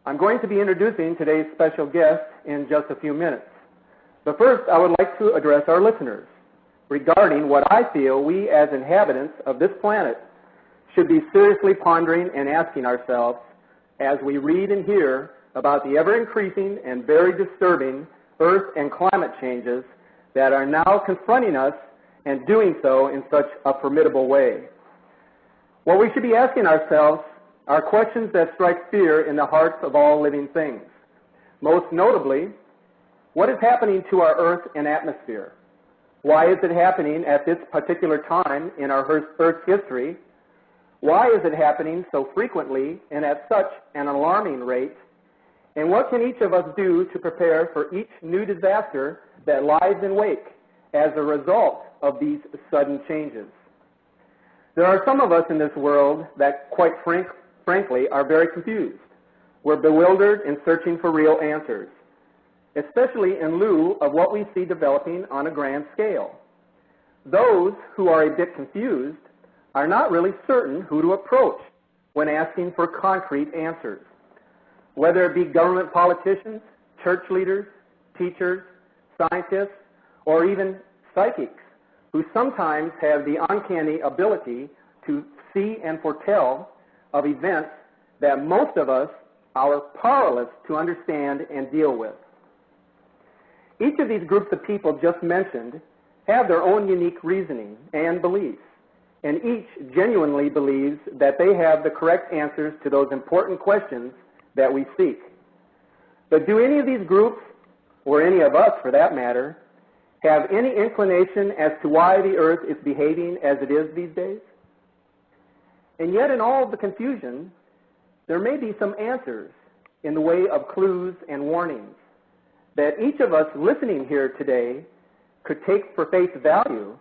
I'm going to be introducing today's special guest in just a few minutes. But first, I would like to address our listeners regarding what I feel we as inhabitants of this planet should be seriously pondering and asking ourselves as we read and hear about the ever-increasing and very disturbing earth and climate changes that are now confronting us and doing so in such a formidable way. What we should be asking ourselves are questions that strike fear in the hearts of all living things. Most notably, what is happening to our earth and atmosphere? Why is it happening at this particular time in our Earth's history? Why is it happening so frequently and at such an alarming rate? And what can each of us do to prepare for each new disaster that lies in wake as a result of these sudden changes? There are some of us in this world that, quite frankly, are very confused. We're bewildered and searching for real answers, especially in lieu of what we see developing on a grand scale. Those who are a bit confused are not really certain who to approach when asking for concrete answers, whether it be government politicians, church leaders, teachers, scientists, or even psychics, who sometimes have the uncanny ability to see and foretell of events that most of us are powerless to understand and deal with. Each of these groups of people just mentioned have their own unique reasoning and beliefs, and each genuinely believes that they have the correct answers to those important questions that we seek. But do any of these groups, or any of us for that matter, have any inclination as to why the earth is behaving as it is these days? And yet in all of the confusion, there may be some answers in the way of clues and warnings that each of us listening here today could take for face value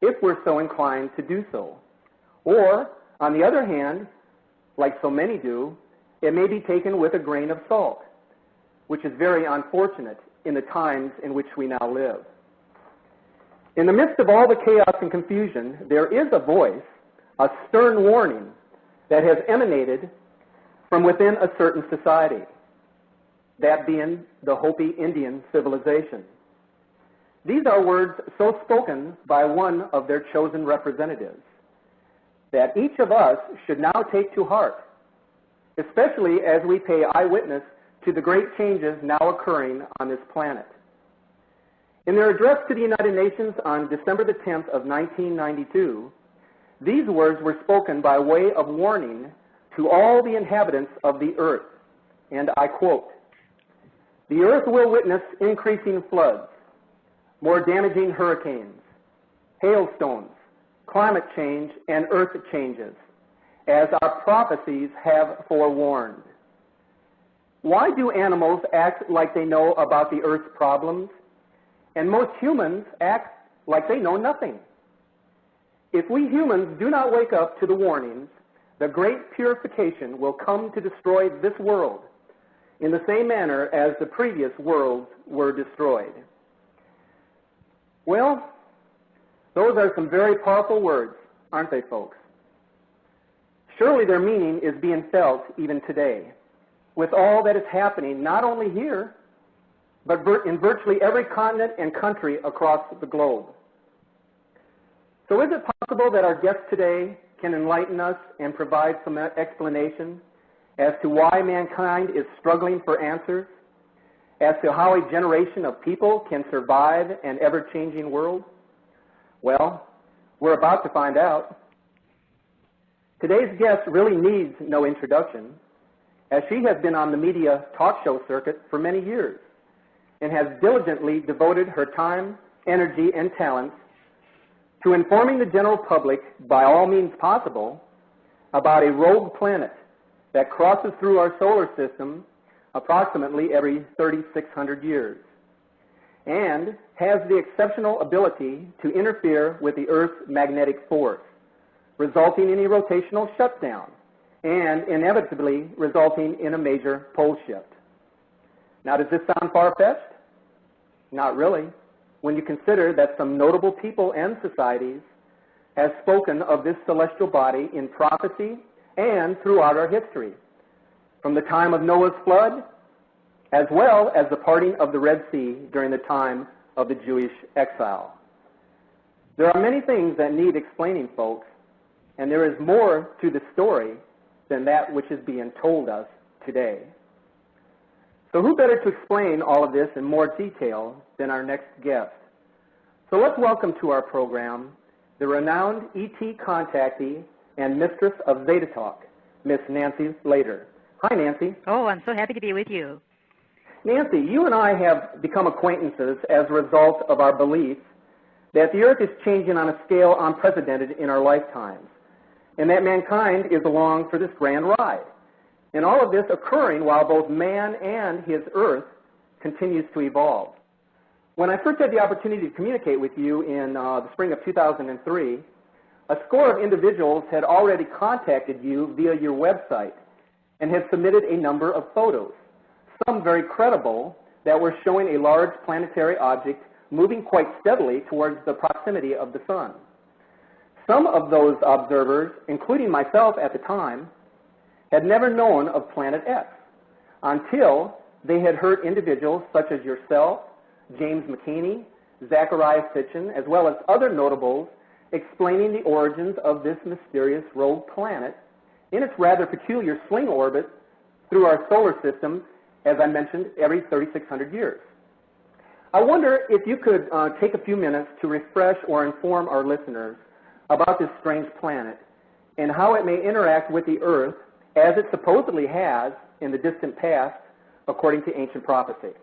if we're so inclined to do so. Or, on the other hand, like so many do, it may be taken with a grain of salt, which is very unfortunate in the times in which we now live. In the midst of all the chaos and confusion, there is a voice, a stern warning that has emanated from within a certain society, that being the Hopi Indian civilization. These are words so spoken by one of their chosen representatives that each of us should now take to heart, especially as we pay eyewitness to the great changes now occurring on this planet. In their address to the United Nations on December the 10th of 1992, these words were spoken by way of warning to all the inhabitants of the earth, and I quote, "The earth will witness increasing floods, more damaging hurricanes, hailstones, climate change, and earth changes, as our prophecies have forewarned. Why do animals act like they know about the earth's problems, and most humans act like they know nothing? If we humans do not wake up to the warnings, the great purification will come to destroy this world in the same manner as the previous worlds were destroyed." Well, those are some very powerful words, aren't they, folks? Surely their meaning is being felt even today, with all that is happening not only here, but in virtually every continent and country across the globe. So is it possible that our guest today can enlighten us and provide some explanation as to why mankind is struggling for answers, as to how a generation of people can survive an ever-changing world? Well, we're about to find out. Today's guest really needs no introduction, as she has been on the media talk show circuit for many years and has diligently devoted her time, energy, and talents to informing the general public by all means possible about a rogue planet that crosses through our solar system approximately every 3,600 years and has the exceptional ability to interfere with the Earth's magnetic force, resulting in a rotational shutdown and inevitably resulting in a major pole shift. Now, does this sound far-fetched? Not really, when you consider that some notable people and societies have spoken of this celestial body in prophecy and throughout our history, from the time of Noah's flood, as well as the parting of the Red Sea during the time of the Jewish exile. There are many things that need explaining, folks, and there is more to the story than that which is being told us today. So who better to explain all of this in more detail than our next guest? So let's welcome to our program the renowned ET contactee and mistress of Zeta Talk, Miss Nancy Slater. Hi, Nancy. Oh, I'm so happy to be with you. Nancy, you and I have become acquaintances as a result of our belief that the Earth is changing on a scale unprecedented in our lifetimes, and that mankind is along for this grand ride. And all of this occurring while both man and his Earth continues to evolve. When I first had the opportunity to communicate with you in the spring of 2003, a score of individuals had already contacted you via your website and had submitted a number of photos, some very credible, that were showing a large planetary object moving quite steadily towards the proximity of the sun. Some of those observers, including myself at the time, had never known of Planet X until they had heard individuals such as yourself, James McKinney, Zachariah Sitchin, as well as other notables explaining the origins of this mysterious rogue planet in its rather peculiar swing orbit through our solar system, as I mentioned, every 3,600 years. I wonder if you could take a few minutes to refresh or inform our listeners about this strange planet and how it may interact with the Earth as it supposedly has in the distant past, according to ancient prophecy.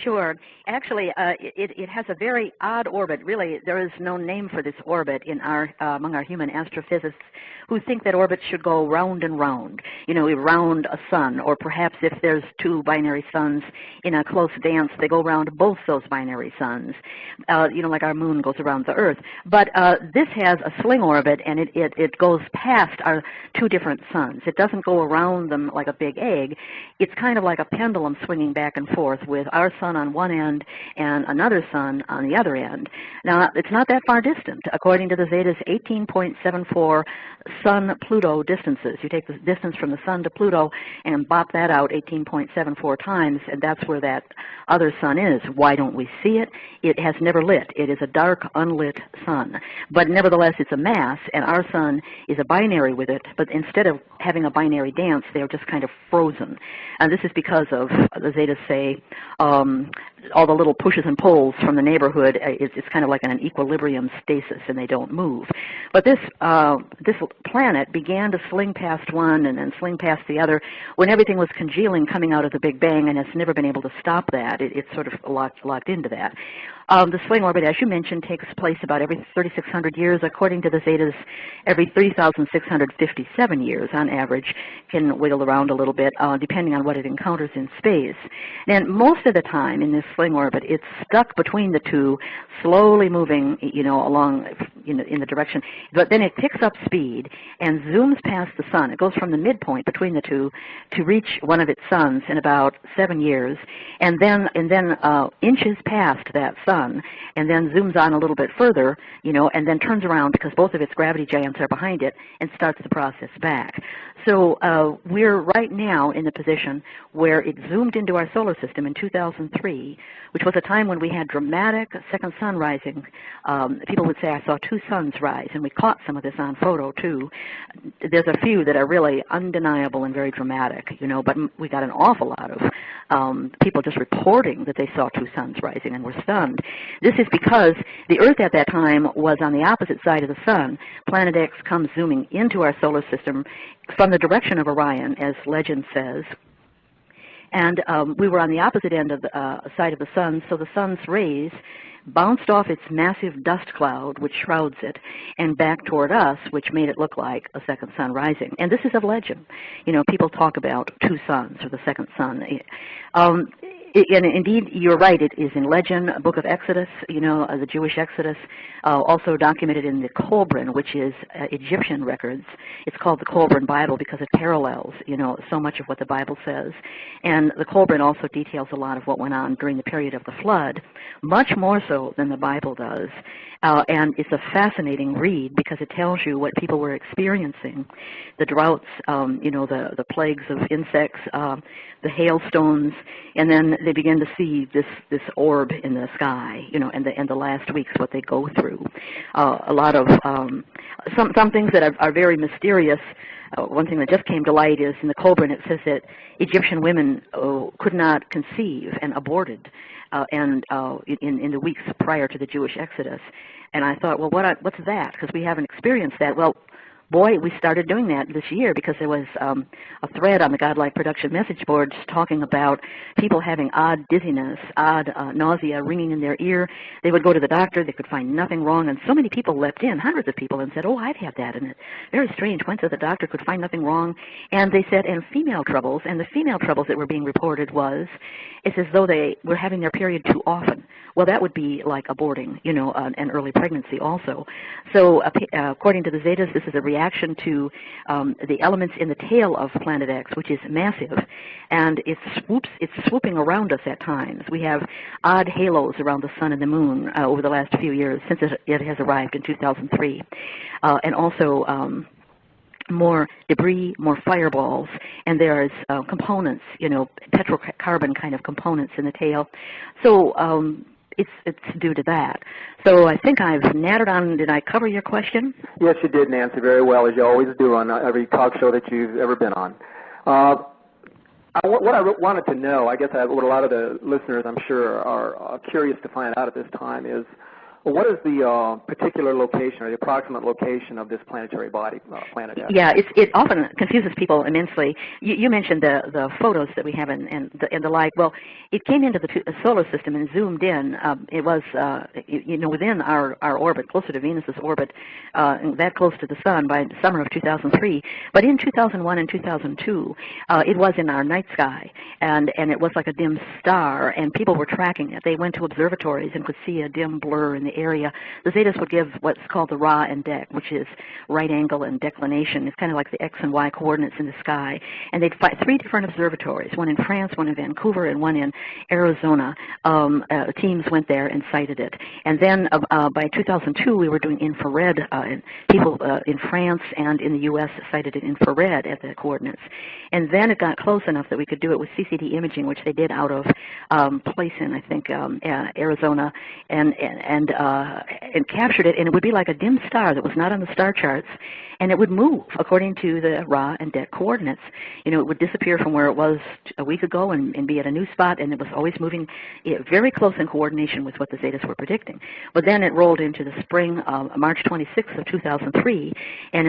Sure. Actually, it has a very odd orbit. Really, there is no name for this orbit in among our human astrophysicists who think that orbits should go round and round, around a sun, or perhaps if there's two binary suns in a close dance, they go around both those binary suns, like our moon goes around the Earth. But this has a sling orbit, and it goes past our two different suns. It doesn't go around them like a big egg. It's kind of like a pendulum swinging back and forth with our sun on one end and another sun on the other end. Now, it's not that far distant. According to the Zeta's 18.74 Sun-Pluto distances, you take the distance from the sun to Pluto and bop that out 18.74 times, and that's where that other sun is. Why don't we see it? It has never lit. It is a dark, unlit sun. But nevertheless, it's a mass, and our sun is a binary with it, but instead of having a binary dance, they're just kind of frozen. And this is because of, the Zetas say, all the little pushes and pulls from the neighborhood. It's kind of like in an equilibrium stasis, and they don't move. But this planet began to sling past one and then sling past the other when everything was congealing coming out of the Big Bang, and it's never been able to stop that. It's sort of locked into that. The swing orbit, as you mentioned, takes place about every 3,600 years. According to the Zetas, every 3,657 years on average can wiggle around a little bit, depending on what it encounters in space. And most of the time in this swing orbit, it's stuck between the two, slowly moving, along in the direction. But then it picks up speed and zooms past the sun. It goes from the midpoint between the two to reach one of its suns in about 7 years, and then inches past that sun, and then zooms on a little bit further, and then turns around because both of its gravity giants are behind it and starts the process back. So we're right now in the position where it zoomed into our solar system in 2003, which was a time when we had dramatic second sun rising. People would say, I saw two suns rise, and we caught some of this on photo, too. There's a few that are really undeniable and very dramatic, but we got an awful lot of people just reporting that they saw two suns rising and were stunned. This is because the Earth at that time was on the opposite side of the sun. Planet X comes zooming into our solar system from the direction of Orion, as legend says. And we were on the opposite end of the side of the sun, so the sun's rays bounced off its massive dust cloud, which shrouds it, and back toward us, which made it look like a second sun rising. And this is a legend. People talk about two suns or the second sun. And indeed, you're right. It is in legend, book of Exodus, the Jewish Exodus, also documented in the Kolbrin, which is Egyptian records. It's called the Kolbrin Bible because it parallels, so much of what the Bible says. And the Kolbrin also details a lot of what went on during the period of the flood, much more so than the Bible does. And it's a fascinating read because it tells you what people were experiencing, the droughts, the plagues of insects, the hailstones, and then they begin to see this orb in the sky, and the last weeks, what they go through. A lot of some things that are very mysterious. One thing that just came to light is in the Kolbrin, it says that Egyptian women could not conceive and aborted in the weeks prior to the Jewish Exodus. And I thought, well, what's that? Because we haven't experienced that. Well, boy, we started doing that this year because there was a thread on the Godlike Production message boards talking about people having odd dizziness, odd nausea, ringing in their ear. They would go to the doctor. They could find nothing wrong. And so many people leapt in, hundreds of people, and said, oh, I've had that. And it's very strange. Went to the doctor, could find nothing wrong. And they said, and female troubles. And the female troubles that were being reported was, it's as though they were having their period too often. Well, that would be like aborting, an early pregnancy also. So according to the Zetas, this is a reaction to the elements in the tail of Planet X, which is massive, and it's swooping around us at times. We have odd halos around the sun and the moon over the last few years since it has arrived in 2003, and also more debris, more fireballs, and there's components, petrocarbon kind of components in the tail. So it's due to that. So I think I've nattered on. Did I cover your question? Yes, you did, Nancy, very well, as you always do on every talk show that you've ever been on. What I wanted to know, I guess what a lot of the listeners, I'm sure, are curious to find out at this time is, what is the particular location or the approximate location of this planetary body, Planet X? Yeah, it often confuses people immensely. You mentioned the photos that we have and the like. Well, it came into the solar system and zoomed in. It was, within our orbit, closer to Venus's orbit, that close to the sun by the summer of 2003. But in 2001 and 2002, it was in our night sky, and it was like a dim star, and people were tracking it. They went to observatories and could see a dim blur in the area. The Zetas would give what's called the Ra and Dec, which is right angle and declination. It's kind of like the X and Y coordinates in the sky. And they'd find 3 different observatories, one in France, one in Vancouver, and one in Arizona. Teams went there and sighted it. And then by 2002, we were doing infrared. And people in France and in the U.S. sighted it infrared at the coordinates. And then it got close enough that we could do it with CCD imaging, which they did out of Playson, I think, Arizona, and captured it, and it would be like a dim star that was not on the star charts, and it would move according to the Ra and Dec coordinates. It would disappear from where it was a week ago and be at a new spot, and it was always moving very close in coordination with what the Zetas were predicting. But then it rolled into the spring, March 26th of 2003, and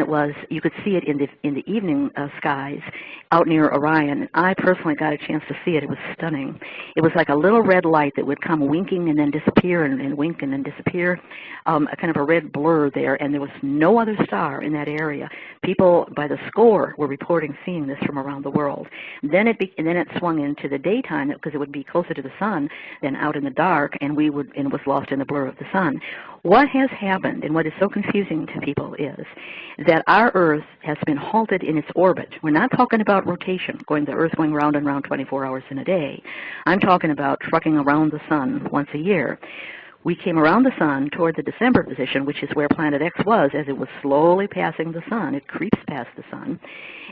you could see it in the evening skies out near Orion. I personally got a chance to see it. It was stunning. It was like a little red light that would come winking and then disappear and wink and then disappear, a kind of a red blur there, and there was no other star in that area. People by the score were reporting seeing this from around the world. Then it swung into the daytime because it would be closer to the sun than out in the dark, and it was lost in the blur of the sun. What has happened, and what is so confusing to people, is that our Earth has been halted in its orbit. We're not talking about rotation, the Earth going round and round 24 hours in a day. I'm talking about trucking around the sun once a year. We came around the sun toward the December position, which is where Planet X was, as it was slowly passing the sun. It creeps past the sun,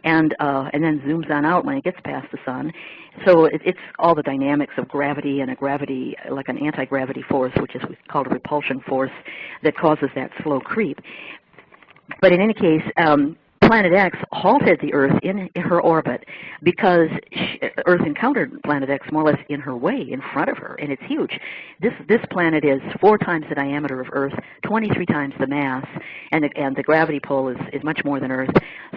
and then zooms on out when it gets past the sun. So it's all the dynamics of gravity and a gravity, like an anti-gravity force, which is called a repulsion force, that causes that slow creep. But in any case, Planet X halted the Earth in her orbit because Earth encountered Planet X more or less in her way, in front of her, and it's huge. This planet is 4 times the diameter of Earth, 23 times the mass, and the gravity pull is much more than Earth.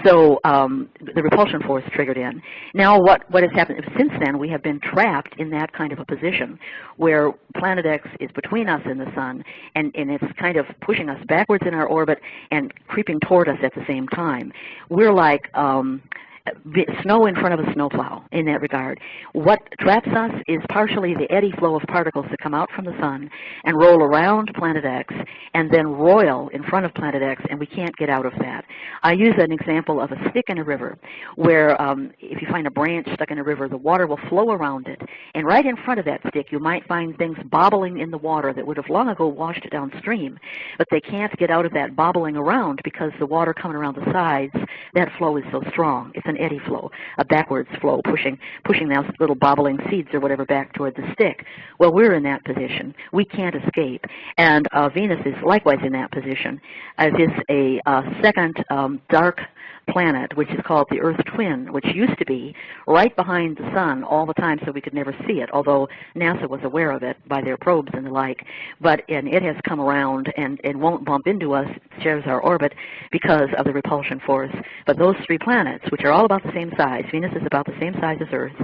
So the repulsion force triggered in. Now what has happened since then, we have been trapped in that kind of a position where Planet X is between us and the sun, and it's kind of pushing us backwards in our orbit and creeping toward us at the same time. We're like snow in front of a snowplow in that regard. What traps us is partially the eddy flow of particles that come out from the sun and roll around planet X and then roil in front of planet X, and we can't get out of that. I use an example of a stick in a river where if you find a branch stuck in a river, the water will flow around it, and right in front of that stick you might find things bobbling in the water that would have long ago washed downstream, but they can't get out of that bobbling around because the water coming around the sides, that flow is so strong. It's an eddy flow, a backwards flow, pushing those little bobbling seeds or whatever back toward the stick. Well, we're in that position. We can't escape. And Venus is likewise in that position. It is a second dark planet, which is called the Earth twin, which used to be right behind the sun all the time so we could never see it, although NASA was aware of it by their probes and the like. And it has come around and won't bump into us, shares our orbit, because of the repulsion force. But those three planets, which are all about the same size, Venus is about the same size as Earth,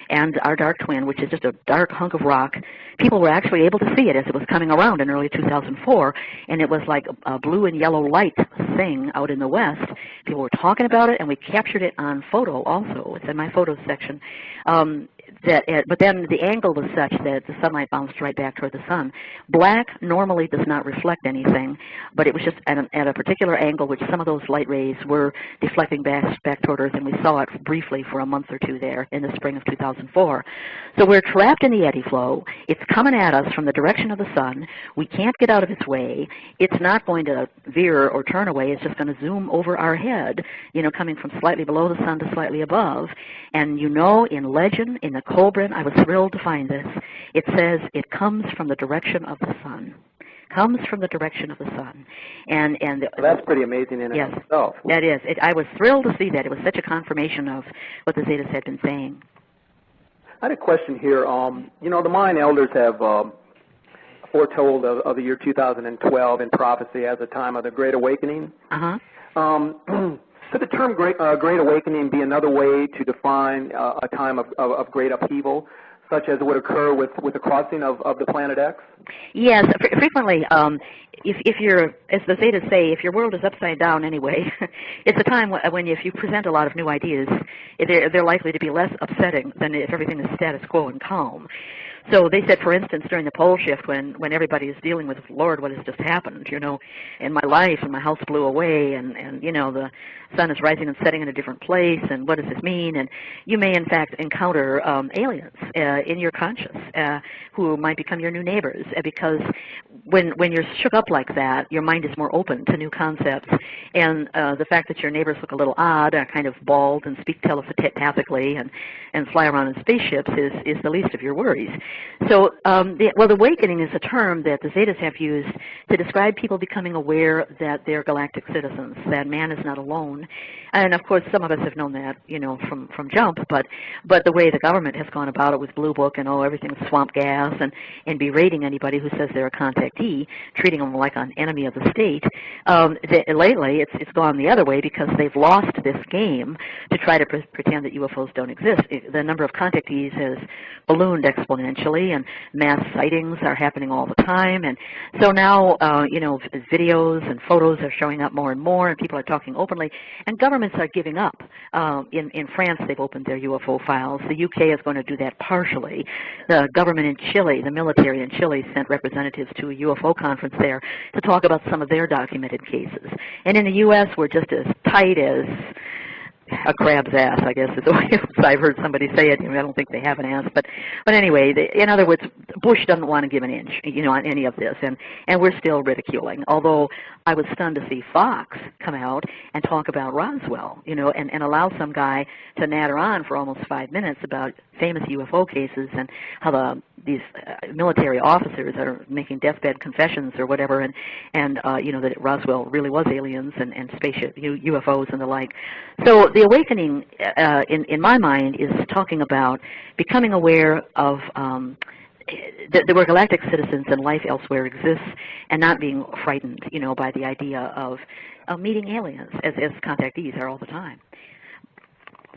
and our dark twin, which is just a dark hunk of rock, people were actually able to see it as it was coming around in early 2004, and it was like a blue and yellow light thing out in the west. People were talking about it, and we captured it on photo also. It's in my photos section. But then the angle was such that the sunlight bounced right back toward the sun. Black normally does not reflect anything, but it was just at a particular angle which some of those light rays were deflecting back toward Earth, and we saw it briefly for a month or two there in the spring of 2004. So we're trapped in the eddy flow. It's coming at us from the direction of the sun. We can't get out of its way. It's not going to veer or turn away. It's just going to zoom over our head, coming from slightly below the sun to slightly above. And in legend, in the Colbrin, I was thrilled to find this. It says it comes from the direction of the sun. Comes from the direction of the sun. And well, that's pretty amazing in yes, itself. That is. I was thrilled to see that. It was such a confirmation of what the Zetas had been saying. I had a question here. The Mayan elders have foretold of the year 2012 in prophecy as a time of the Great Awakening. Could the term Great Awakening be another way to define a time of great upheaval, such as would occur with the crossing of the planet X? Yes, frequently. If you're, as the Zetas say, if your world is upside down anyway, it's a time when if you present a lot of new ideas, they're likely to be less upsetting than if everything is status quo and calm. So they said, for instance, during the pole shift, when everybody is dealing with, Lord, what has just happened, and my life and my house blew away, and the sun is rising and setting in a different place, and what does this mean? And you may, in fact, encounter aliens in your conscious who might become your new neighbors, because when you're shook up like that, your mind is more open to new concepts, and the fact that your neighbors look a little odd, are kind of bald and speak telepathically and fly around in spaceships is the least of your worries. So, the awakening is a term that the Zetas have used to describe people becoming aware that they're galactic citizens, that man is not alone. And, of course, some of us have known that, from jump, but the way the government has gone about it with Blue Book and, everything's swamp gas and berating anybody who says they're a contactee, treating them like an enemy of the state, lately it's gone the other way because they've lost this game to try to pretend that UFOs don't exist. The number of contactees has ballooned exponentially, and mass sightings are happening all the time. And so now, videos and photos are showing up more and more, and people are talking openly, and governments are giving up. In France, they've opened their UFO files. The UK is going to do that partially. The government in Chile, the military in Chile, sent representatives to a UFO conference there to talk about some of their documented cases. And in the U.S., we're just as tight as a crab's ass, I guess is the way I've heard somebody say it. I don't think they have an ass, but anyway, in other words, Bush doesn't want to give an inch, on any of this, and we're still ridiculing. Although I was stunned to see Fox come out and talk about Roswell, and allow some guy to natter on for almost 5 minutes about famous UFO cases and how these military officers are making deathbed confessions or whatever, and that Roswell really was aliens and spaceship UFOs and the like. So the awakening, in my mind, is talking about becoming aware of that we're galactic citizens and life elsewhere exists, and not being frightened, by the idea of meeting aliens, as contactees are all the time.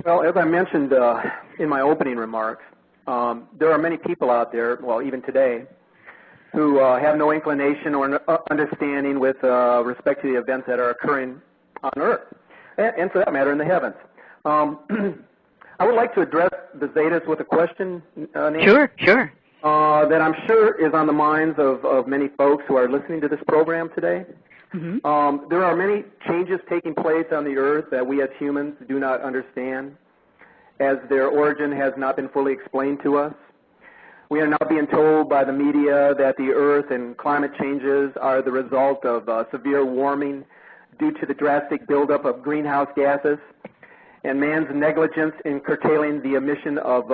Well, as I mentioned in my opening remarks, there are many people out there, well, even today, who have no inclination or understanding with respect to the events that are occurring on Earth, and for that matter, in the heavens. I would like to address the Zetas with a question, Nancy. Sure. That I'm sure is on the minds of many folks who are listening to this program today. Mm-hmm. There are many changes taking place on the Earth that we as humans do not understand, as their origin has not been fully explained to us. We are now being told by the media that the Earth and climate changes are the result of severe warming due to the drastic buildup of greenhouse gases and man's negligence in curtailing the emission of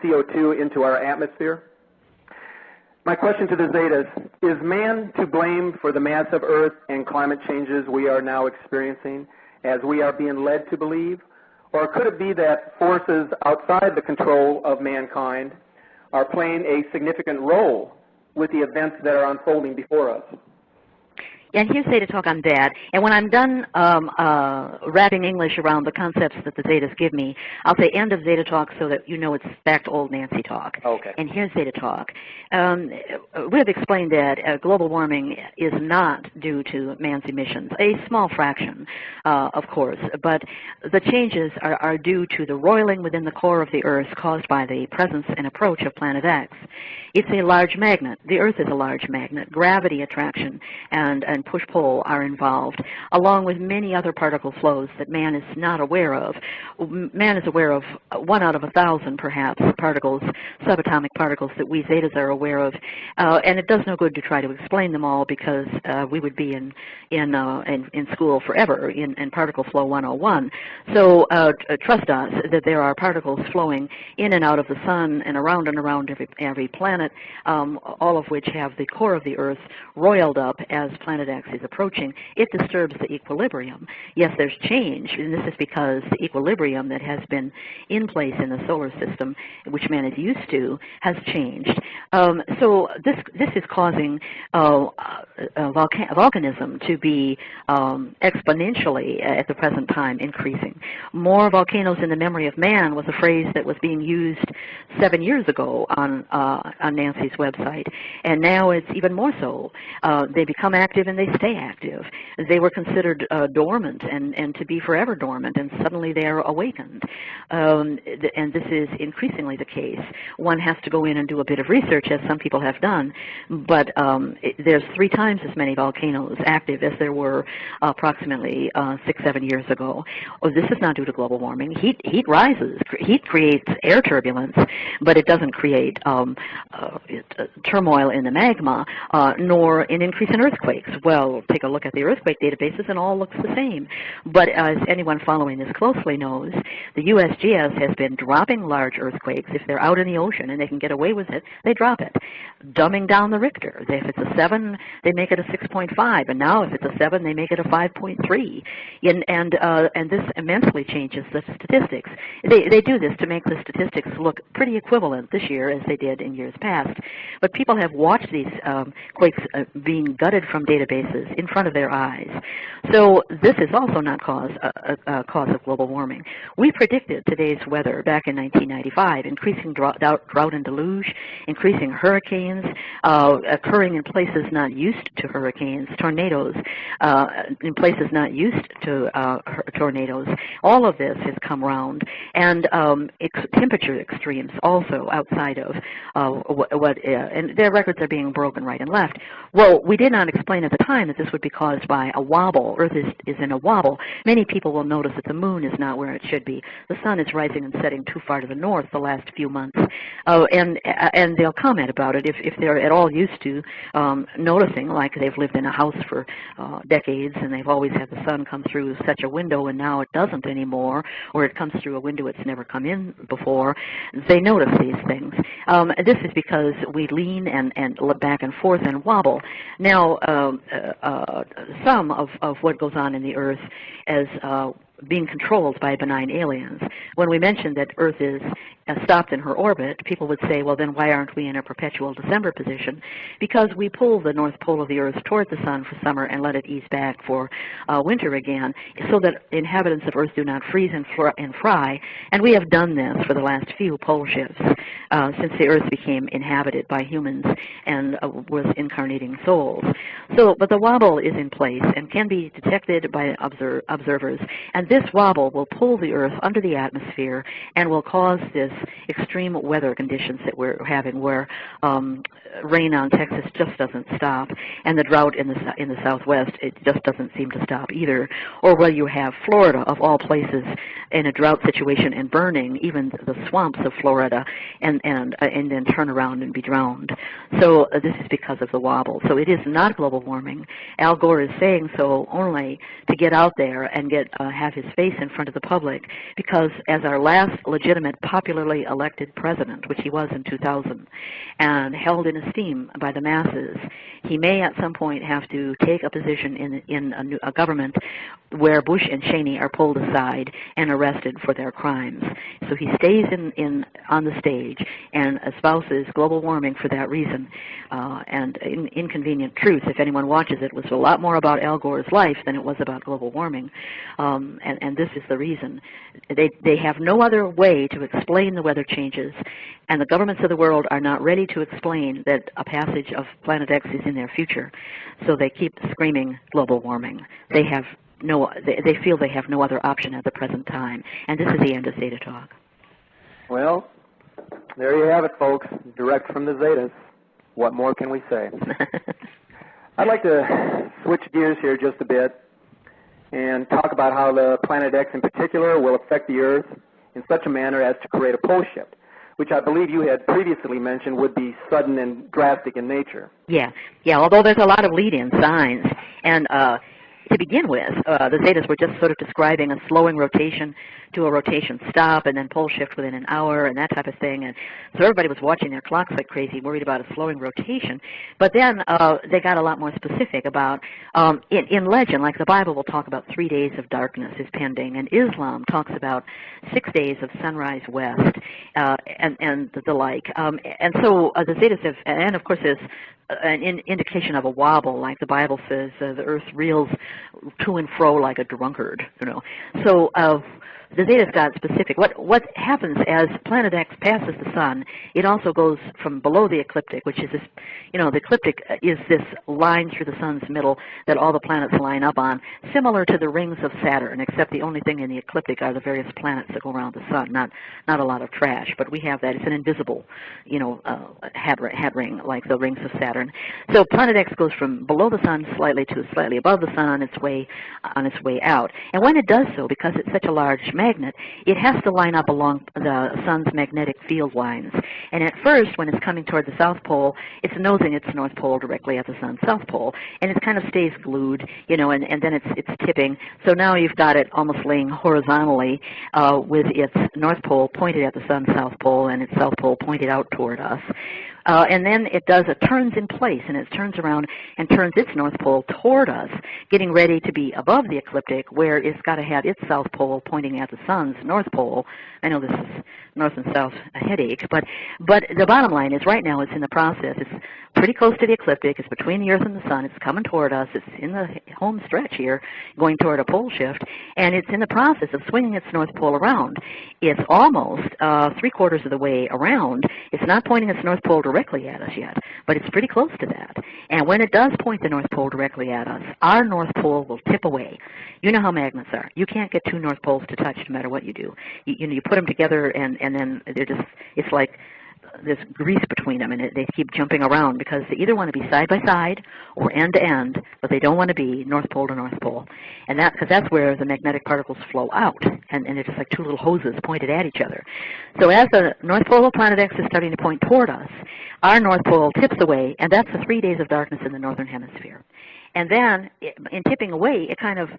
CO2 into our atmosphere. My question to the Zetas, is man to blame for the massive Earth and climate changes we are now experiencing, as we are being led to believe? Or could it be that forces outside the control of mankind are playing a significant role with the events that are unfolding before us? And here's Zeta Talk on that. And when I'm done wrapping English around the concepts that the Zetas give me, I'll say end of Zeta Talk so that you know it's back to old Nancy Talk. Okay. And here's Zeta Talk. We have explained that global warming is not due to man's emissions, a small fraction, of course, but the changes are due to the roiling within the core of the Earth caused by the presence and approach of Planet X. It's a large magnet. The Earth is a large magnet. Gravity attraction and push-pull are involved, along with many other particle flows that man is not aware of. Man is aware of 1 out of 1,000, perhaps, particles, subatomic particles that we Zetas are aware of, and it does no good to try to explain them all because we would be in school forever in Particle Flow 101. So trust us that there are particles flowing in and out of the sun and around every planet, all of which have the core of the Earth roiled up as Planet X is approaching. It disturbs the equilibrium. Yes, there's change, and this is because the equilibrium that has been in place in the solar system, which man is used to, has changed. So this is causing volcanism to be exponentially at the present time increasing. More volcanoes in the memory of man was a phrase that was being used 7 years ago on Nancy's website, and now it's even more so. They become active and they stay active. They were considered dormant and to be forever dormant, and suddenly they are awakened. And this is increasingly the case. One has to go in and do a bit of research, as some people have done, but there's 3 times as many volcanoes active as there were approximately 6-7 years ago. This is not due to global warming. Heat rises. Heat creates air turbulence, but it doesn't create turmoil in the magma, nor an increase in earthquakes. Well, take a look at the earthquake databases and all looks the same. But as anyone following this closely knows, the USGS has been dropping large earthquakes. If they're out in the ocean and they can get away with it, they drop it. Dumbing down the Richter. If it's a 7, they make it a 6.5, and now if it's a 7, they make it a 5.3. And this immensely changes the statistics. They do this to make the statistics look pretty equivalent this year as they did in years past. But people have watched these quakes being gutted from databases in front of their eyes. So this is also not a cause of global warming. We predicted today's weather back in 1995, increasing drought and deluge, increasing hurricanes, occurring in places not used to hurricanes, tornadoes in places not used to tornadoes. All of this has come round, and temperature extremes also outside of and their records are being broken right and left. Well, we did not explain at the time that this would be caused by a wobble. Earth is in a wobble. Many people will notice that the moon is not where it should be. The sun is rising and setting too far to the north the last few months, and they'll comment about it if they're at all used to noticing, like they've lived in a house for decades and they've always had the sun come through such a window and now it doesn't anymore, or it comes through a window it's never come in before. They notice these things. This is because we lean and look back and forth and wobble. Now, some of what goes on in the Earth as being controlled by benign aliens. When we mentioned that Earth is stopped in her orbit, people would say, well, then why aren't we in a perpetual December position? Because we pull the north pole of the Earth toward the sun for summer and let it ease back for winter again, so that inhabitants of Earth do not freeze and fry. And we have done this for the last few pole shifts since the Earth became inhabited by humans and was incarnating souls. So, but the wobble is in place and can be detected by observers, and this wobble will pull the Earth under the atmosphere and will cause this extreme weather conditions that we're having, where rain on Texas just doesn't stop, and the drought in the Southwest, it just doesn't seem to stop either. Or where you have Florida, of all places, in a drought situation and burning even the swamps of Florida, and then turn around and be drowned. So this is because of the wobble. So it is not global warming. Al Gore is saying so only to get out there and have his face in front of the public, because as our last legitimate, popularly elected president, which he was in 2000, and held in esteem by the masses, he may at some point have to take a position in a government where Bush and Cheney are pulled aside and arrested for their crimes. So he stays on the stage and espouses global warming for that reason. And Inconvenient Truth, if anyone watches it, was a lot more about Al Gore's life than it was about global warming. And this is the reason. They have no other way to explain the weather changes, and the governments of the world are not ready to explain that a passage of Planet X is in their future. So they keep screaming global warming. They feel they have no other option at the present time. And this is the end of Zeta Talk. Well, there you have it, folks. Direct from the Zetas. What more can we say? I'd like to switch gears here just a bit and talk about how the Planet X in particular will affect the Earth in such a manner as to create a pole shift, which I believe you had previously mentioned would be sudden and drastic in nature. Yeah, although there's a lot of lead-in signs. And to begin with, the Zetas were just sort of describing a slowing rotation to a rotation stop and then pole shift within an hour and that type of thing. And so everybody was watching their clocks like crazy, worried about a slowing rotation. But then they got a lot more specific about, in legend, like the Bible will talk about 3 days of darkness is pending, and Islam talks about 6 days of sunrise west, and the like. And so the Zetas have, and of course there's an indication of a wobble, like the Bible says, the Earth reels to and fro like a drunkard, So the Zetas got specific. What happens as Planet X passes the Sun, it also goes from below the ecliptic, which is this, the ecliptic is this line through the Sun's middle that all the planets line up on, similar to the rings of Saturn, except the only thing in the ecliptic are the various planets that go around the Sun, not a lot of trash, but we have that. It's an invisible, hat ring, like the rings of Saturn. So Planet X goes from below the Sun slightly to slightly above the Sun on its way out. And when it does so, because it's such a large magnet, it has to line up along the Sun's magnetic field lines. And at first, when it's coming toward the South Pole, it's nosing its North Pole directly at the Sun's South Pole, and it kind of stays glued, and then it's tipping. So now you've got it almost laying horizontally with its North Pole pointed at the Sun's South Pole and its South Pole pointed out toward us. And then it turns in place, and it turns around and turns its North Pole toward us, getting ready to be above the ecliptic, where it's got to have its South Pole pointing at the Sun's North Pole. I know this is North and South a headache, but the bottom line is right now it's in the process. It's pretty close to the ecliptic. It's between the Earth and the Sun. It's coming toward us. It's in the home stretch here, going toward a pole shift, and it's in the process of swinging its North Pole around. It's almost 3/4 of the way around. It's not pointing its North Pole directly at us yet, but it's pretty close to that. And when it does point the North Pole directly at us, our North Pole will tip away. You know how magnets are. You can't get two North Poles to touch no matter what you do. You put them together, and then it's like there's grease between them, and they keep jumping around because they either want to be side by side or end to end, but they don't want to be North Pole to North Pole. And because that's where the magnetic particles flow out, and they're just like two little hoses pointed at each other. So as the North Pole of Planet X is starting to point toward us, our North Pole tips away, and that's the 3 days of darkness in the northern hemisphere. And then, in tipping away, it kind of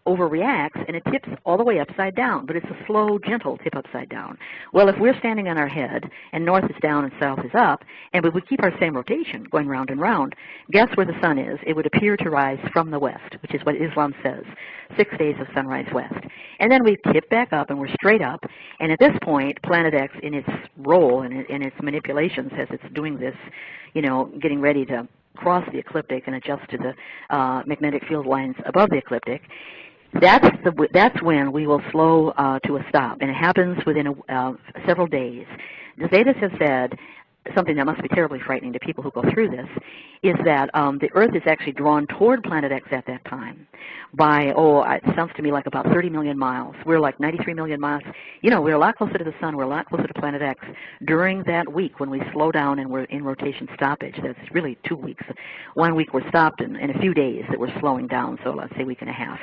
overreacts, and it tips all the way upside down, but it's a slow, gentle tip upside down. Well, if we're standing on our head, and north is down and south is up, and we keep our same rotation, going round and round, guess where the sun is? It would appear to rise from the west, which is what Islam says, 6 days of sunrise west. And then we tip back up, and we're straight up, and at this point, Planet X, in its role and in its manipulations as it's doing this, getting ready to cross the ecliptic and adjust to the magnetic field lines above the ecliptic, that's when we will slow to a stop, and it happens within several days. The Zetas have said something that must be terribly frightening to people who go through this, is that the Earth is actually drawn toward Planet X at that time. by, it sounds to me like about 30 million miles. We're like 93 million miles. You know, we're a lot closer to the sun. We're a lot closer to Planet X during that week when we slow down and we're in rotation stoppage. That's really 2 weeks. 1 week we're stopped in a few days that we're slowing down, so let's say a week and a half.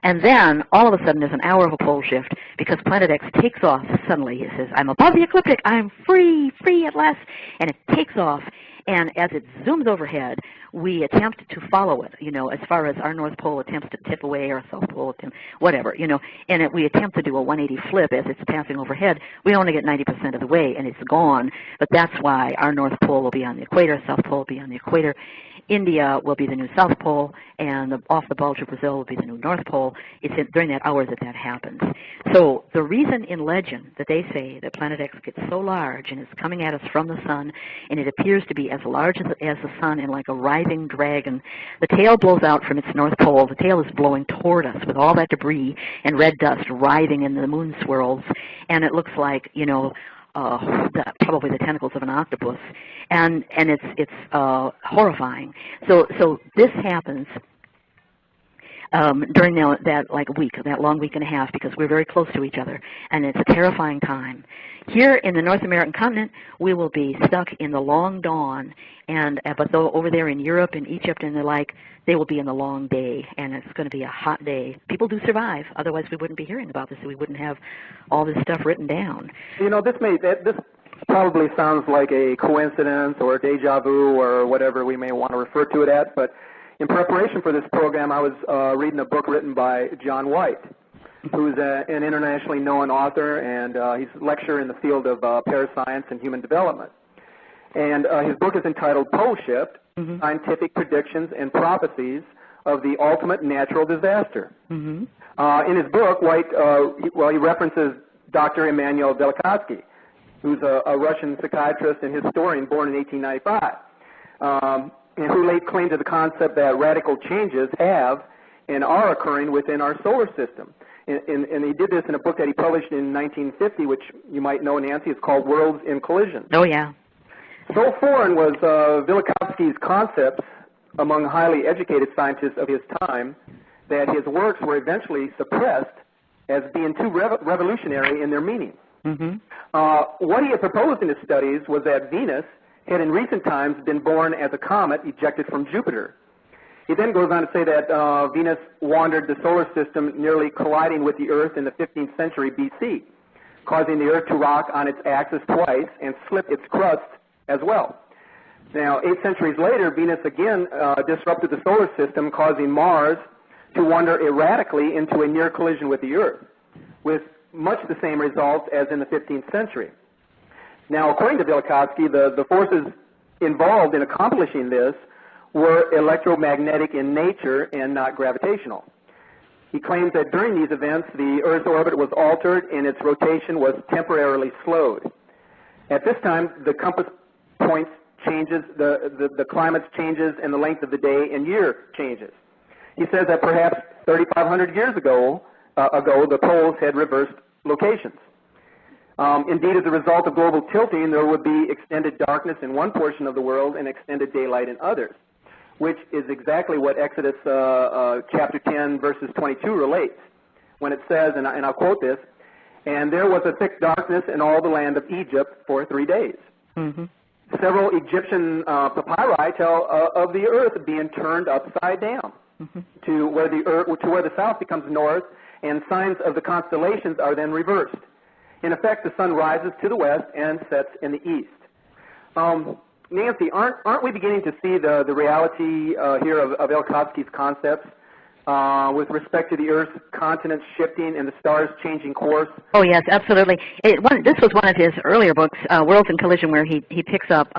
And then all of a sudden there's an hour of a pole shift because Planet X takes off suddenly. It says, I'm above the ecliptic. I'm free at last. And it takes off. And as it zooms overhead, we attempt to follow it, you know, as far as our North Pole attempts to tip away, our South Pole attempts, whatever, you know, and we attempt to do a 180 flip as it's passing overhead. We only get 90% of the way, and it's gone. But that's why our North Pole will be on the equator, South Pole will be on the equator. India will be the new South Pole, and off the bulge of Brazil will be the new North Pole. It's during that hour that happens. So the reason in legend that they say that Planet X gets so large and is coming at us from the sun, and it appears to be as large as the sun and like a writhing dragon, the tail blows out from its North Pole. The tail is blowing toward us with all that debris and red dust writhing in the moon swirls, and it looks like, you know, probably the tentacles of an octopus, and it's horrifying. So this happens during that week, that long week and a half, because we're very close to each other, and it's a terrifying time. Here in the North American continent, we will be stuck in the long dawn, but though over there in Europe and Egypt and the like, they will be in the long day, and it's going to be a hot day. People do survive, otherwise we wouldn't be hearing about this, we wouldn't have all this stuff written down. You know, this probably sounds like a coincidence or a deja vu or whatever we may want to refer to it as, but in preparation for this program, I was reading a book written by John White, who's an internationally known author, and he's a lecturer in the field of parascience and human development. And his book is entitled Pole Shift, Scientific Predictions and Prophecies of the Ultimate Natural Disaster. In his book, White, he references Dr. Immanuel Velikovsky, who's a Russian psychiatrist and historian born in 1895. And who laid claim to the concept that radical changes have and are occurring within our solar system. And he did this in a book that he published in 1950, which you might know, Nancy. It's called Worlds in Collision. Oh, yeah. So foreign was Velikovsky's concepts among highly educated scientists of his time that his works were eventually suppressed as being too revolutionary in their meaning. What he had proposed in his studies was that Venus had in recent times been born as a comet ejected from Jupiter. He then goes on to say that Venus wandered the solar system, nearly colliding with the Earth in the 15th century BC, causing the Earth to rock on its axis twice and slip its crust as well. Now, 8 centuries later, Venus again disrupted the solar system, causing Mars to wander erratically into a near collision with the Earth, with much the same results as in the 15th century. Now, according to Velikovsky, the forces involved in accomplishing this were electromagnetic in nature and not gravitational. He claims that during these events, the Earth's orbit was altered and its rotation was temporarily slowed. At this time, the compass points changes, the climate changes, and the length of the day and year changes. He says that perhaps 3,500 years ago, the poles had reversed locations. Indeed, as a result of global tilting, there would be extended darkness in one portion of the world and extended daylight in others, which is exactly what Exodus chapter 10, verses 22 relates, when it says, and I'll quote this, "And there was a thick darkness in all the land of Egypt for 3 days." Several Egyptian papyri tell of the earth being turned upside down to where the south becomes north, and signs of the constellations are then reversed. In effect, the sun rises to the west and sets in the east. Nancy, aren't we beginning to see the reality here of Velikovsky's concepts with respect to the Earth's continents shifting and the stars changing course? Oh, yes, absolutely. This was one of his earlier books, Worlds in Collision, where he picks up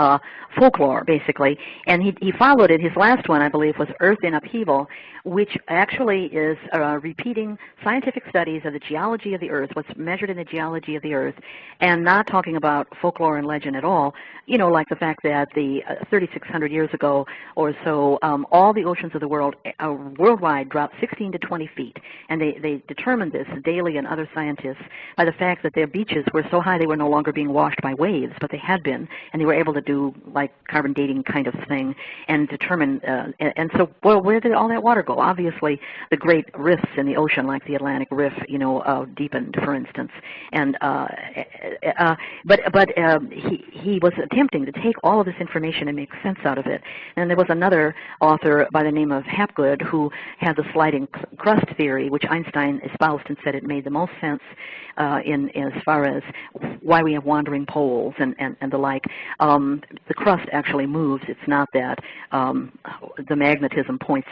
folklore, basically. And he followed it. His last one, I believe, was Earth in Upheaval, which actually is repeating scientific studies of the geology of the Earth, what's measured in the geology of the Earth, and not talking about folklore and legend at all, you know, like the fact that the 3,600 years ago or so, all the oceans of the world worldwide drop 16 to 20 feet. And they determined this, Daly and other scientists, by the fact that their beaches were so high they were no longer being washed by waves, but they had been, and they were able to do like carbon dating kind of thing and determine, and so, well, where did all that water go? Obviously, the great rifts in the ocean, like the Atlantic Rift, deepened, for instance. And but he was attempting to take all of this information and make sense out of it. And there was another author by the name of Hapgood who had the sliding crust theory, which Einstein espoused and said it made the most sense in as far as why we have wandering poles and the like. The crust actually moves. It's not that the magnetism points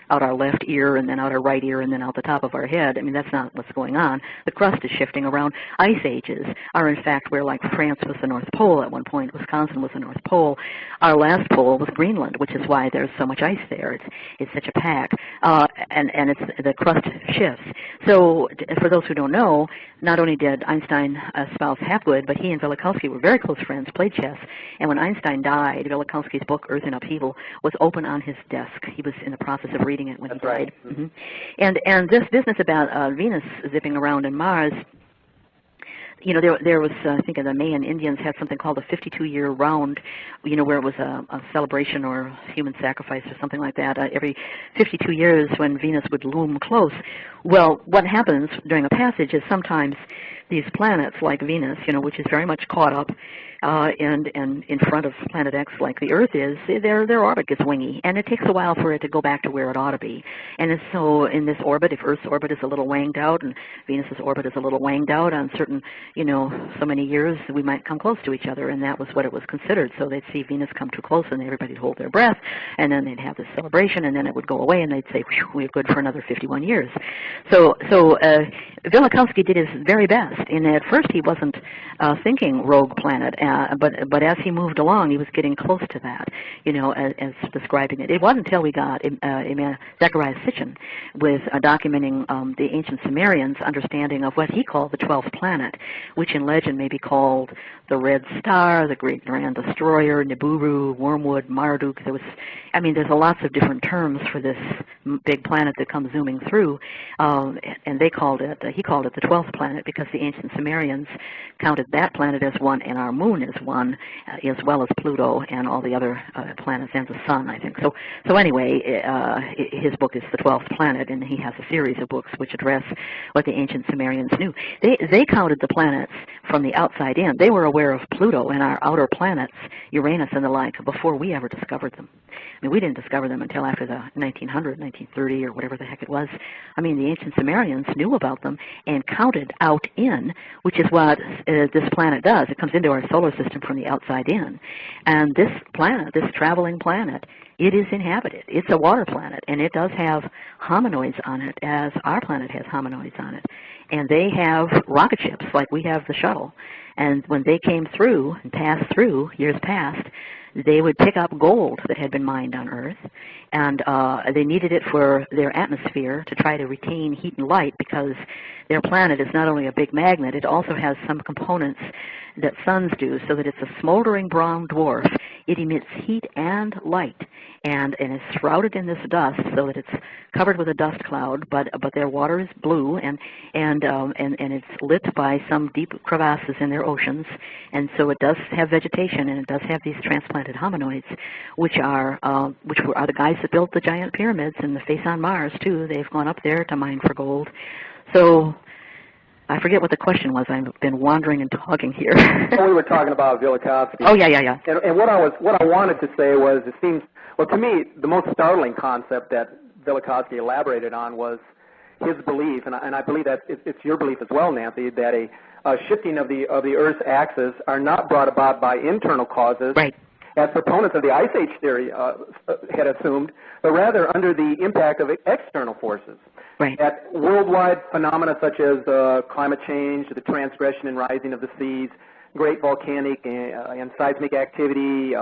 out our left ear and then out our right ear and then out the top of our head. I mean, that's not what's going on. The crust is shifting around. Ice ages are, in fact, where like France was the North Pole at one point, Wisconsin was the North Pole. Our last pole was Greenland, which is why there's so much ice there. It's such a pack, and it's the crust shifts. So for those who don't know, not only did Einstein espouse Hapgood, but he and Velikovsky were very close friends, played chess. And when Einstein died, Velikovsky's book Earth in Upheaval was open on his desk. He was in the process of reading it when he died. Right. Mm-hmm. And this business about Venus zipping around and Mars, there was, I think the Mayan Indians had something called a 52-year round, where it was a celebration or human sacrifice or something like that. Every 52 years when Venus would loom close. Well, what happens during a passage is sometimes these planets like Venus, which is very much caught up and in front of planet X like the Earth is, their orbit gets wingy, and it takes a while for it to go back to where it ought to be. And so in this orbit, if Earth's orbit is a little wanged out and Venus's orbit is a little wanged out on certain, so many years, we might come close to each other, and that was what it was considered. So they'd see Venus come too close, and everybody'd hold their breath, and then they'd have this celebration, and then it would go away, and they'd say, we're good for another 51 years. So Velikovsky did his very best, and at first he wasn't thinking rogue planet, but as he moved along, he was getting close to that, as describing it. It wasn't until we got Zechariah Sitchin with documenting the ancient Sumerians' understanding of what he called the 12th planet, which in legend may be called the Red Star, the Great Grand Destroyer, Nibiru, Wormwood, Marduk. There's lots of different terms for this big planet that comes zooming through, and he called it the 12th planet because the ancient Sumerians counted that planet as one and our moon as one, as well as Pluto and all the other planets and the sun, I think. So anyway, his book is the 12th planet, and he has a series of books which address what the ancient Sumerians knew. They counted the planets from the outside in. They were aware of Pluto and our outer planets, Uranus and the like, before we ever discovered them. We didn't discover them until after the 1900, 1930, or whatever the heck it was. The ancient Sumerians knew about them and counted out in, which is what this planet does. It comes into our solar system from the outside in. And this planet, this traveling planet, it is inhabited. It's a water planet, and it does have hominoids on it, as our planet has hominoids on it. And they have rocket ships like we have the shuttle. And when they came through and passed through years past, they would pick up gold that had been mined on Earth, and they needed it for their atmosphere to try to retain heat and light, because their planet is not only a big magnet, it also has some components that suns do, so that it's a smoldering brown dwarf. It emits heat and light, and is shrouded in this dust, so that it's covered with a dust cloud, but their water is blue, and it's lit by some deep crevasses in their oceans, and so it does have vegetation, and it does have these transplanted hominoids, which are the guys that built the giant pyramids and the face on Mars too. They've gone up there to mine for gold. So I forget what the question was. I've been wandering and talking here. We were talking about Velikovsky. Oh, yeah. And what I wanted to say was, it seems, well, to me, the most startling concept that Velikovsky elaborated on was his belief, and I believe that it's your belief as well, Nancy, that a shifting of the Earth's axis are not brought about by internal causes, right, as proponents of the Ice Age theory had assumed, but rather under the impact of external forces. Right. That worldwide phenomena such as climate change, the transgression and rising of the seas, great volcanic and seismic activity,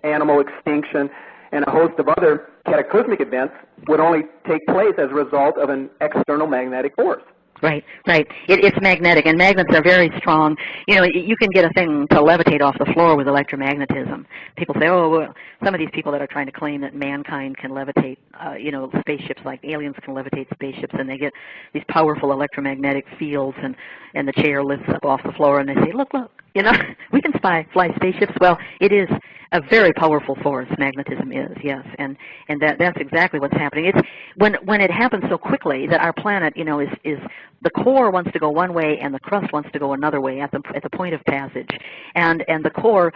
animal extinction, and a host of other cataclysmic events would only take place as a result of an external magnetic force. Right, right. It's magnetic, and magnets are very strong. You know, you can get a thing to levitate off the floor with electromagnetism. People say, oh, well, some of these people that are trying to claim that mankind can levitate, you know, spaceships, like aliens can levitate spaceships, and they get these powerful electromagnetic fields, and the chair lifts up off the floor, and they say, look, you know, we can fly spaceships. Well, it is a very powerful force, magnetism is, yes, and that's exactly what's happening. It's when it happens so quickly that our planet, you know, is the core wants to go one way and the crust wants to go another way at the point of passage, and the core,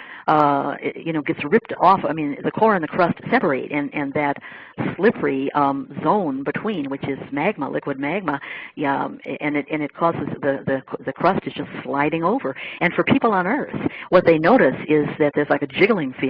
you know, gets ripped off. I mean, the core and the crust separate, and that slippery zone between, which is magma, liquid magma, and it causes the crust is just sliding over. And for people on Earth, what they notice is that there's like a jiggling feeling.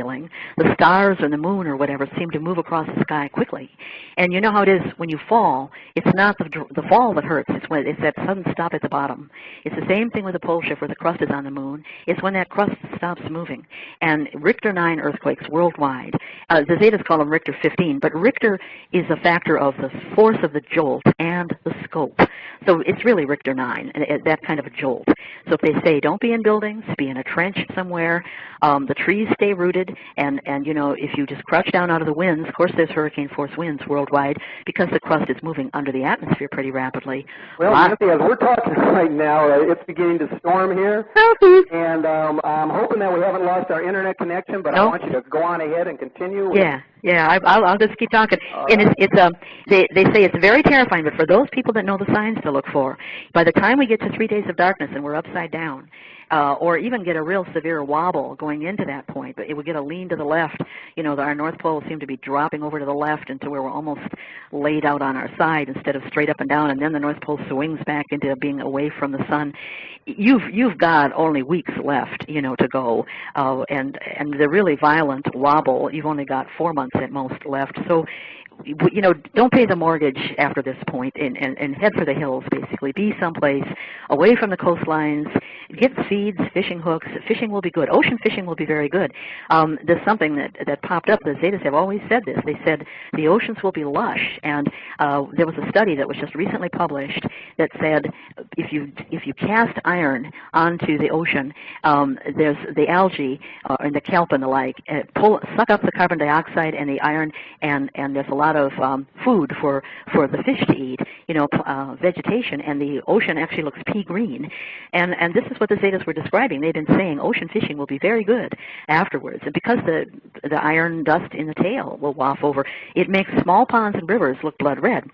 The stars or the moon or whatever seem to move across the sky quickly. And you know how it is when you fall. It's not the fall that hurts. It's that sudden stop at the bottom. It's the same thing with the pole shift where the crust is on the moon. It's when that crust stops moving. And Richter 9 earthquakes worldwide. The Zetas call them Richter 15, but Richter is a factor of the force of the jolt and the scope. So it's really Richter 9, that kind of a jolt. So if they say don't be in buildings, be in a trench somewhere, the trees stay rooted, and you know, if you just crouch down out of the winds, of course there's hurricane force winds worldwide because the crust is moving under the atmosphere pretty rapidly. Well, Nancy, as we're talking right now, it's beginning to storm here, and I'm hoping that we haven't lost our internet connection, but I want you to go on ahead and continue. Yeah, I'll just keep talking. And they say it's very terrifying, but for those people that know the signs to look for, by the time we get to 3 days of darkness and we're upside down, or even get a real severe wobble going into that point, but it would get a lean to the left. You know, our North Pole will seem to be dropping over to the left until where we're almost laid out on our side instead of straight up and down, and then the North Pole swings back into being away from the sun. You've got only weeks left, you know, to go, and the really violent wobble, you've only got 4 months at most left. So, you know, don't pay the mortgage after this point and head for the hills, basically. Be someplace away from the coastlines. Get seeds, fishing hooks. Fishing will be good. Ocean fishing will be very good. There's something that popped up. The Zetas have always said this. They said the oceans will be lush, and there was a study that was just recently published that said if you cast iron onto the ocean, there's the algae and the kelp and the like suck up the carbon dioxide and the iron, and there's a lot of food for the fish to eat, you know, vegetation, and the ocean actually looks pea green. And this is what the Zetas were describing. They've been saying ocean fishing will be very good afterwards, and because the iron dust in the tail will waft over, it makes small ponds and rivers look blood red.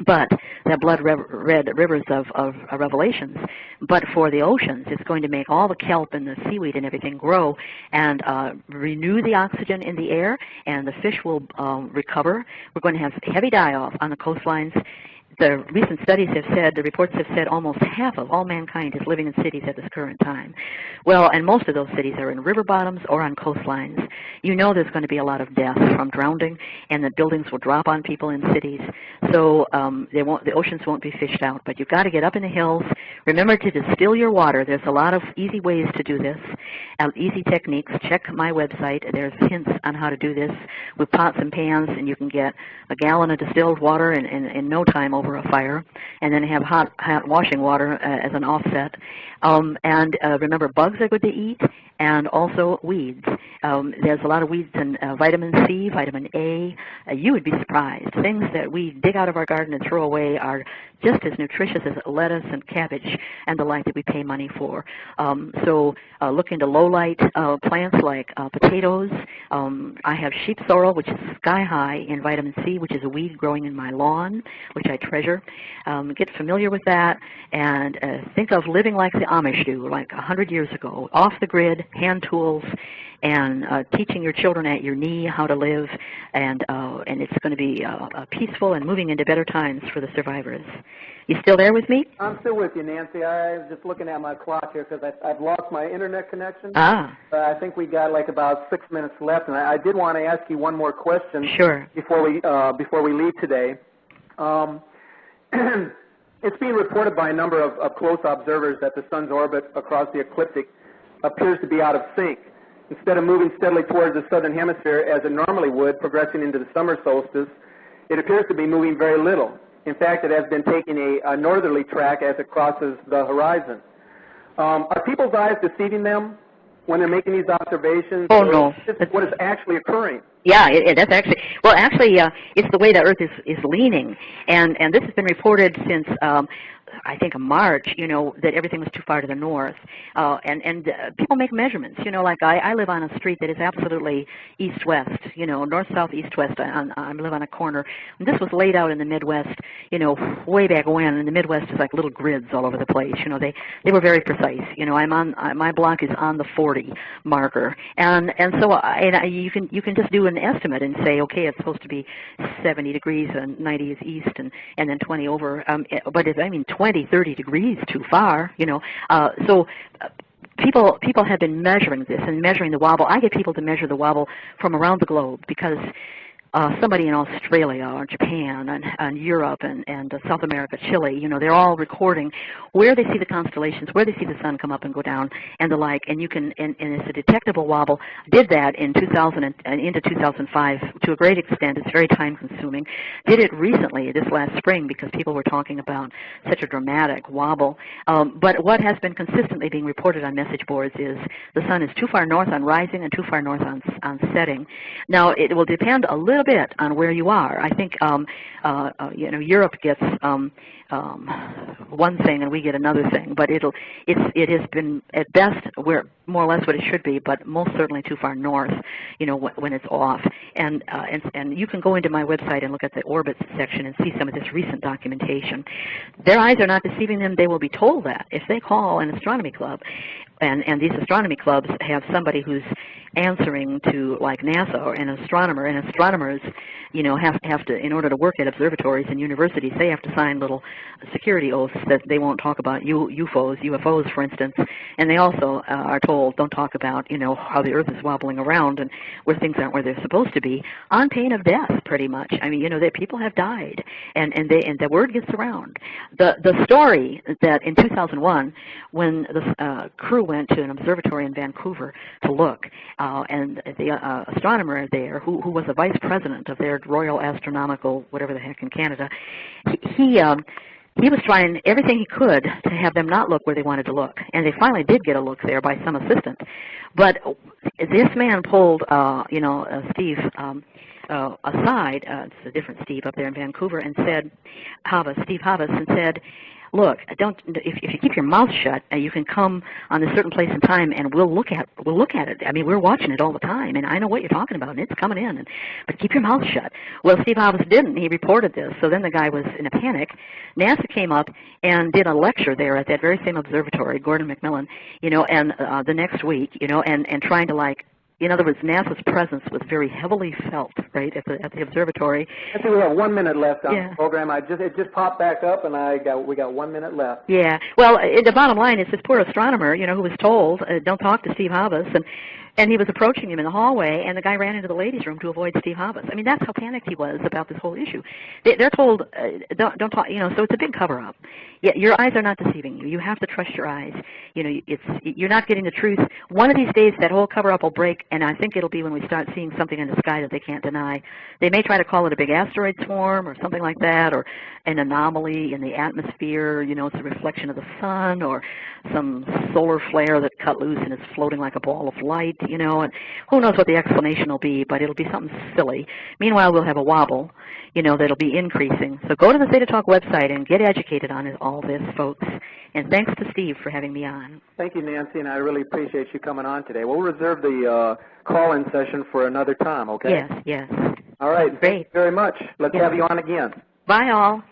But that blood red rivers of revelations. But for the oceans, it's going to make all the kelp and the seaweed and everything grow and renew the oxygen in the air, and the fish will recover. We're going to have heavy die-off on the coastlines. The recent studies have said, the reports have said almost half of all mankind is living in cities at this current time. Well, and most of those cities are in river bottoms or on coastlines. You know there's going to be a lot of death from drowning, and that buildings will drop on people in cities. So the oceans won't be fished out. But you've got to get up in the hills. Remember to distill your water. There's a lot of easy ways to do this, easy techniques. Check my website. There's hints on how to do this with pots and pans, and you can get a gallon of distilled water in no time over a fire, and then have hot washing water as an offset. And remember, bugs are good to eat, and also weeds. There's a lot of weeds in vitamin C, vitamin A. You would be surprised. Things that we dig out of our garden and throw away are just as nutritious as lettuce and cabbage and the like that we pay money for. So look into low-light plants like potatoes. I have sheep sorrel, which is sky high in vitamin C, which is a weed growing in my lawn, which I treasure. Get familiar with that, and think of living like the Amish do, like 100 years ago, off the grid, hand tools, and teaching your children at your knee how to live, and it's going to be peaceful and moving into better times for the survivors. You still there with me? I'm still with you, Nancy. I was just looking at my clock here because I've lost my internet connection. I think we got like about 6 minutes left, and I did want to ask you one more question. Sure. Before we leave today. It's being reported by a number of close observers that the sun's orbit across the ecliptic appears to be out of sync. Instead of moving steadily towards the southern hemisphere as it normally would, progressing into the summer solstice, it appears to be moving very little. In fact, it has been taking a northerly track as it crosses the horizon. Are people's eyes deceiving them when they're making these observations? Oh, no. What is actually occurring? Yeah, that's actually, well, actually, it's the way the Earth is leaning, and this has been reported since, I think, March, that everything was too far to the north, and people make measurements, like I live on a street that is absolutely east-west, north-south, east-west. I live on a corner. And this was laid out in the Midwest, way back when, and the Midwest is like little grids all over the place. They were very precise. My block is on the 40 marker, and so you can just do an estimate and say, okay, it's supposed to be 70 degrees and 90 is east, and then 20 over. But 20, 30 degrees too far, so people have been measuring this and measuring the wobble. I get people to measure the wobble from around the globe because somebody in Australia or Japan and Europe and South America, Chile, they're all recording where they see the constellations, where they see the sun come up and go down, and the like. And you can, and it's a detectable wobble. Did that in 2000 and into 2005 to a great extent. It's very time consuming. Did it recently, this last spring, because people were talking about such a dramatic wobble. But what has been consistently being reported on message boards is the sun is too far north on rising and too far north on setting. Now, it will depend a little bit on where you are. I think Europe gets one thing and we get another thing, but it has been at best where more or less what it should be, but most certainly too far north, when it's off. And you can go into my website and look at the orbits section and see some of this recent documentation. Their eyes are not deceiving them. They will be told that if they call an astronomy club, and these astronomy clubs have somebody who's answering to like NASA or an astronomer, and astronomers, have to, in order to work at observatories and universities, they have to sign little security oaths that they won't talk about UFOs, for instance, and they also are told don't talk about, how the Earth is wobbling around and where things aren't where they're supposed to be, on pain of death, pretty much. That people have died, and the word gets around. The story that in 2001, when the crew went to an observatory in Vancouver to look, and the astronomer there, who was the vice president of their Royal Astronomical, whatever the heck in Canada, he was trying everything he could to have them not look where they wanted to look, and they finally did get a look there by some assistant. But this man pulled, Steve aside, it's a different Steve up there in Vancouver, and said, Steve Havas, and said, look, if you keep your mouth shut, you can come on a certain place and time, and we'll look at it. We're watching it all the time, and I know what you're talking about, and it's coming in. But keep your mouth shut. Well, Steve Havas didn't. He reported this. So then the guy was in a panic. NASA came up and did a lecture there at that very same observatory, Gordon McMillan, and the next week, and trying to in other words, NASA's presence was very heavily felt, right, at the observatory. I think we have 1 minute left on the program. It just popped back up, and we got 1 minute left. Yeah. Well, the bottom line is this poor astronomer, who was told, don't talk to Steve Havas, and he was approaching him in the hallway, and the guy ran into the ladies' room to avoid Steve Havas. That's how panicked he was about this whole issue. They're told, don't talk, so it's a big cover-up. Yeah, your eyes are not deceiving you. You have to trust your eyes. You're not getting the truth. One of these days, that whole cover-up will break, and I think it'll be when we start seeing something in the sky that they can't deny. They may try to call it a big asteroid swarm or something like that, or an anomaly in the atmosphere, it's a reflection of the sun, or some solar flare that cut loose and is floating like a ball of light, and who knows what the explanation will be, but it'll be something silly. Meanwhile, we'll have a wobble, that'll be increasing. So go to the Theta Talk website and get educated on all this, folks. And thanks to Steve for having me on. Thank you, Nancy, and I really appreciate you coming on today. We'll reserve the call-in session for another time, okay? Yes. All right. Great. Thank you very much. Let's have you on again. Bye, all.